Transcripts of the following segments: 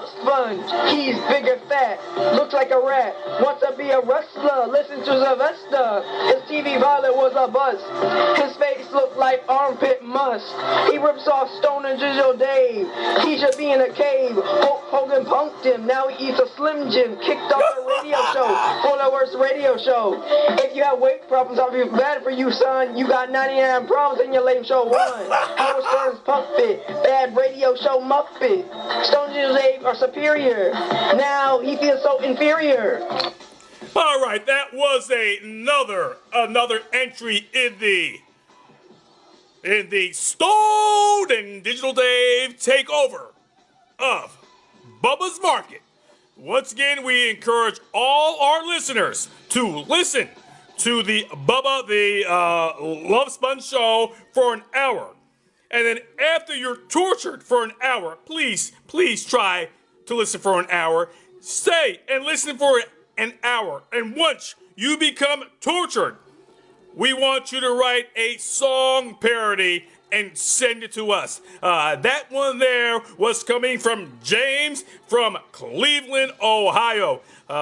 Love Sponge, he's big and fat, looks like a rat, wants to be a wrestler, listen to Sylvester. His TV violet was a bust, his face looked like armpit must. He rips off Stone and Digital Dave, he should be in a cave. Hulk Hogan punked him, now he eats a Slim Jim, kicked off the radio show, for the worst radio show. If you have weight problems, I'll be bad for you, son. You got 99 problems in your lame show one. Howard Stern's puppet, bad radio show Muppet. Stone and Digital Dave are superior. Now he feels so inferior. All right, that was another entry in the Stone and Digital Dave takeover of Bubba's Market. Once again, we encourage all our listeners to listen to the Bubba the Love Sponge show for an hour. And then after you're tortured for an hour, please try to listen for an hour. Stay and listen for an hour. And once you become tortured, we want you to write a song parody and send it to us. That one there was coming from James from Cleveland, Ohio.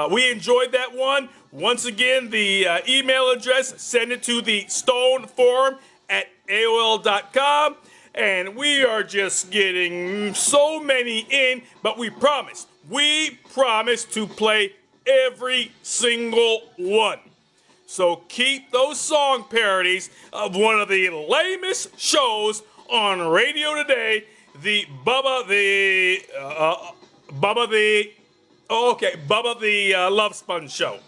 We enjoyed that one. Once again, the email address, send it to the Stone Forum at AOL.com. And we are just getting so many in, but we promise to play every single one. So keep those song parodies of one of the lamest shows on radio today, the Bubba the Love Sponge show.